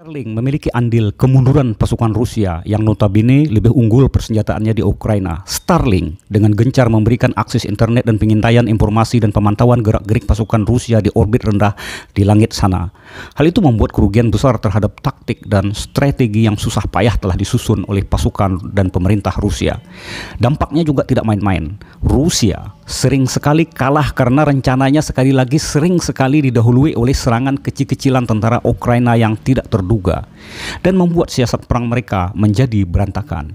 Sterling memiliki andil kemunduran pasukan Rusia yang notabene lebih unggul persenjataannya di Ukraina. Starlink dengan gencar memberikan akses internet dan pengintaian informasi dan pemantauan gerak-gerik pasukan Rusia di orbit rendah di langit sana. Hal itu membuat kerugian besar terhadap taktik dan strategi yang susah payah telah disusun oleh pasukan dan pemerintah Rusia. Dampaknya juga tidak main-main. Rusia sering sekali kalah karena rencananya sekali lagi sering sekali didahului oleh serangan kecil-kecilan tentara Ukraina yang tidak terduga dan membuat siasat perang mereka menjadi berantakan.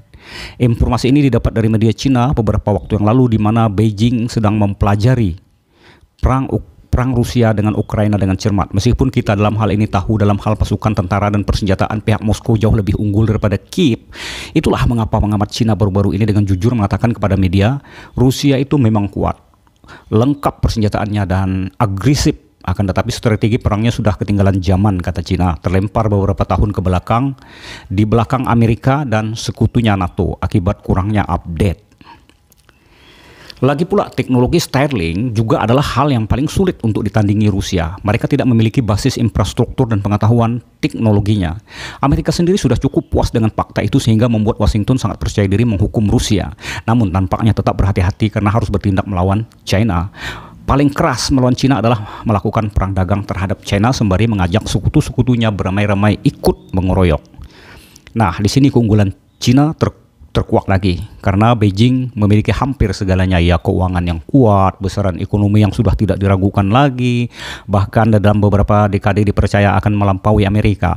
Informasi ini didapat dari media Cina beberapa waktu yang lalu, di mana Beijing sedang mempelajari perang Rusia dengan Ukraina dengan cermat. Meskipun kita dalam hal ini tahu dalam hal pasukan tentara dan persenjataan pihak Moskow jauh lebih unggul daripada Kiev, itulah mengapa pengamat Cina baru-baru ini dengan jujur mengatakan kepada media, Rusia itu memang kuat, lengkap persenjataannya dan agresif. Akan tetapi strategi perangnya sudah ketinggalan zaman, kata Cina, terlempar beberapa tahun ke belakang, di belakang Amerika dan sekutunya NATO akibat kurangnya update. Lagi pula, teknologi Starlink juga adalah hal yang paling sulit untuk ditandingi Rusia. Mereka tidak memiliki basis infrastruktur dan pengetahuan teknologinya. Amerika sendiri sudah cukup puas dengan fakta itu sehingga membuat Washington sangat percaya diri menghukum Rusia. Namun tampaknya tetap berhati-hati karena harus bertindak melawan China. Paling keras melawan Cina adalah melakukan perang dagang terhadap China sembari mengajak sekutu-sekutunya beramai-ramai ikut mengeroyok. Nah, di sini keunggulan Cina terkuak lagi karena Beijing memiliki hampir segalanya, ya keuangan yang kuat, besaran ekonomi yang sudah tidak diragukan lagi, bahkan dalam beberapa dekade dipercaya akan melampaui Amerika.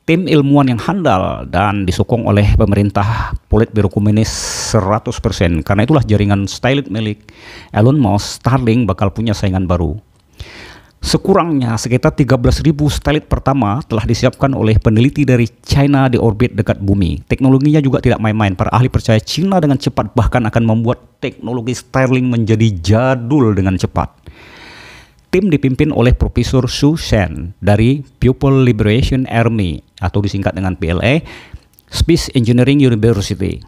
Tim ilmuwan yang handal dan disokong oleh pemerintah Politburo komunis 100%. Karena itulah jaringan Starlink milik Elon Musk, Starlink bakal punya saingan baru. Sekurangnya sekitar 13.000 Starlink pertama telah disiapkan oleh peneliti dari China di orbit dekat bumi. Teknologinya juga tidak main-main. Para ahli percaya China dengan cepat bahkan akan membuat teknologi Starlink menjadi jadul dengan cepat. Tim dipimpin oleh Profesor Xu Shen dari People Liberation Army atau disingkat dengan PLA, Space Engineering University.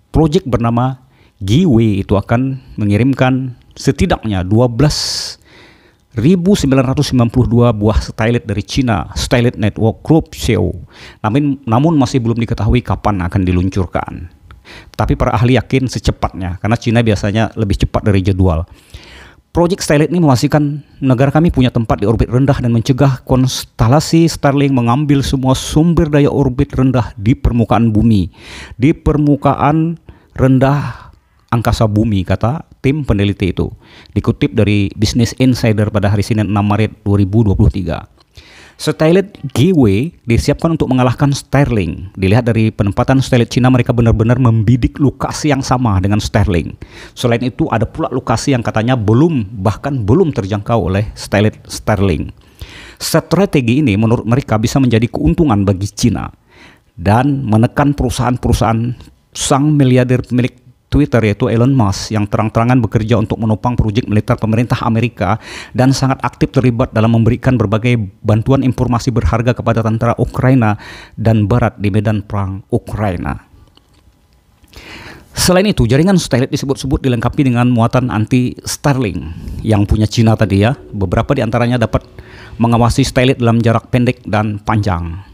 Proyek bernama Giwei itu akan mengirimkan setidaknya 12.992 buah Starlink dari China, Starlink Network Group CEO. Namun masih belum diketahui kapan akan diluncurkan. Tapi para ahli yakin secepatnya, karena China biasanya lebih cepat dari jadwal. Proyek Starlink ini memastikan negara kami punya tempat di orbit rendah dan mencegah konstelasi Starlink mengambil semua sumber daya orbit rendah di permukaan bumi. Di permukaan rendah angkasa bumi, kata tim peneliti itu. Dikutip dari Business Insider pada hari Senin 6 Maret 2023. Starlink Giwei disiapkan untuk mengalahkan Starlink. Dilihat dari penempatan Starlink Cina, mereka benar-benar membidik lokasi yang sama dengan Starlink. Selain itu ada pula lokasi yang katanya bahkan belum terjangkau oleh Starlink. Strategi ini menurut mereka bisa menjadi keuntungan bagi Cina dan menekan perusahaan-perusahaan sang miliarder pemilik Twitter yaitu Elon Musk yang terang-terangan bekerja untuk menopang proyek militer pemerintah Amerika dan sangat aktif terlibat dalam memberikan berbagai bantuan informasi berharga kepada tentara Ukraina dan Barat di medan perang Ukraina. Selain itu, jaringan Starlink disebut-sebut dilengkapi dengan muatan anti Starlink yang punya Cina tadi ya. Beberapa di antaranya dapat mengawasi Starlink dalam jarak pendek dan panjang.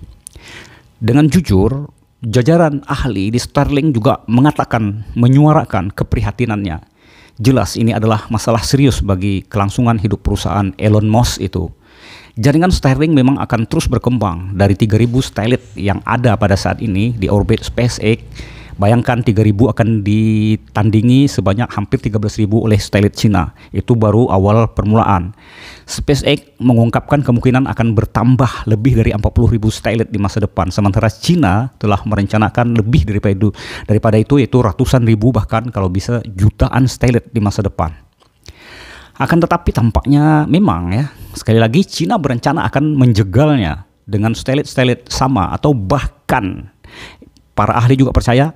Dengan jujur, jajaran ahli di Starlink juga menyuarakan keprihatinannya. Jelas ini adalah masalah serius bagi kelangsungan hidup perusahaan Elon Musk itu. Jaringan Starlink memang akan terus berkembang dari 3.000 Starlink yang ada pada saat ini di orbit SpaceX. Bayangkan 3.000 akan ditandingi sebanyak hampir 13.000 oleh Starlink Cina. Itu baru awal permulaan. SpaceX mengungkapkan kemungkinan akan bertambah lebih dari 40.000 Starlink di masa depan. Sementara Cina telah merencanakan lebih daripada itu, yaitu ratusan ribu bahkan kalau bisa jutaan Starlink di masa depan. Akan tetapi tampaknya memang ya, sekali lagi Cina berencana akan menjegalnya dengan Starlink sama atau bahkan para ahli juga percaya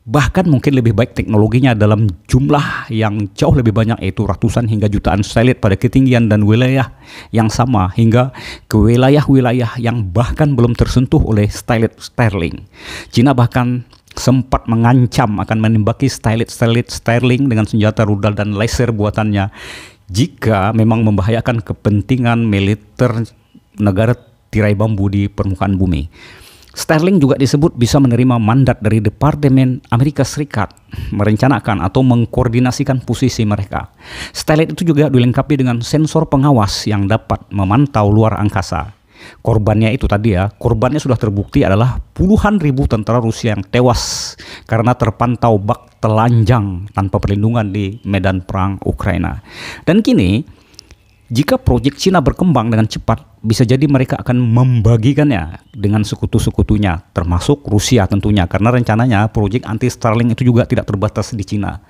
bahkan mungkin lebih baik teknologinya dalam jumlah yang jauh lebih banyak, yaitu ratusan hingga jutaan Starlink pada ketinggian dan wilayah yang sama hingga ke wilayah-wilayah yang bahkan belum tersentuh oleh Starlink. Cina bahkan sempat mengancam akan menembaki Starlink dengan senjata rudal dan laser buatannya jika memang membahayakan kepentingan militer negara tirai bambu di permukaan bumi. Starlink juga disebut bisa menerima mandat dari Departemen Amerika Serikat merencanakan atau mengkoordinasikan posisi mereka. Starlink itu juga dilengkapi dengan sensor pengawas yang dapat memantau luar angkasa. Korbannya itu tadi ya, korbannya sudah terbukti adalah puluhan ribu tentara Rusia yang tewas karena terpantau bak telanjang tanpa perlindungan di medan perang Ukraina. Dan kini, jika proyek Cina berkembang dengan cepat, bisa jadi mereka akan membagikannya dengan sekutu-sekutunya, termasuk Rusia tentunya, karena rencananya proyek anti Starlink itu juga tidak terbatas di Cina.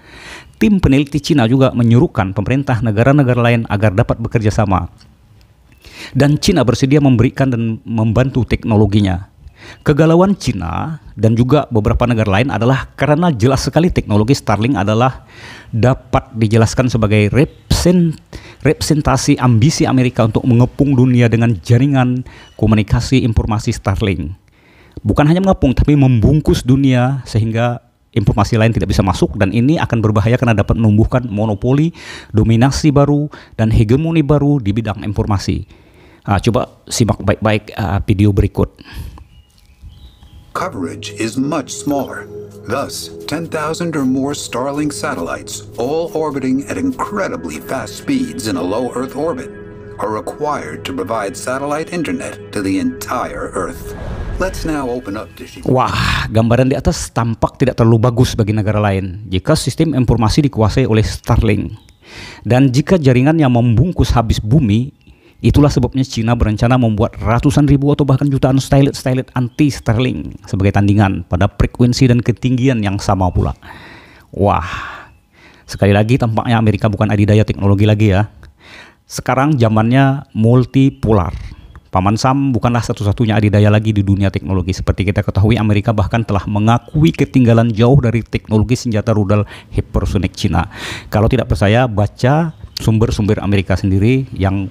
Tim peneliti Cina juga menyuruhkan pemerintah negara-negara lain agar dapat bekerja sama. Dan Cina bersedia memberikan dan membantu teknologinya. Kegalauan Cina dan juga beberapa negara lain adalah karena jelas sekali teknologi Starlink adalah dapat dijelaskan sebagai representasi ambisi Amerika untuk mengepung dunia dengan jaringan komunikasi informasi Starlink. Bukan hanya mengepung, tapi membungkus dunia sehingga informasi lain tidak bisa masuk, dan ini akan berbahaya karena dapat menumbuhkan monopoli, dominasi baru, dan hegemoni baru di bidang informasi. Coba simak baik-baik video berikut. Coverage is much smaller. Thus, 10,000 or more Starlink satellites, all orbiting at incredibly fast speeds in a low Earth orbit, are required to provide satellite internet to the entire Earth. Let's now open up to Wah, gambaran di atas tampak tidak terlalu bagus bagi negara lain jika sistem informasi dikuasai oleh Starlink. Dan jika jaringannya membungkus habis bumi, itulah sebabnya Cina berencana membuat ratusan ribu atau bahkan jutaan stylet anti Starlink sebagai tandingan pada frekuensi dan ketinggian yang sama pula. Wah, sekali lagi tampaknya Amerika bukan adidaya teknologi lagi ya. Sekarang zamannya multipolar. Paman Sam bukanlah satu-satunya adidaya lagi di dunia teknologi. Seperti kita ketahui, Amerika bahkan telah mengakui ketinggalan jauh dari teknologi senjata rudal hypersonic Cina. Kalau tidak percaya, baca sumber-sumber Amerika sendiri yang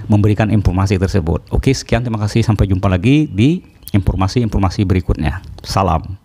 memberikan informasi tersebut. Oke, sekian, terima kasih, sampai jumpa lagi di informasi-informasi berikutnya. Salam.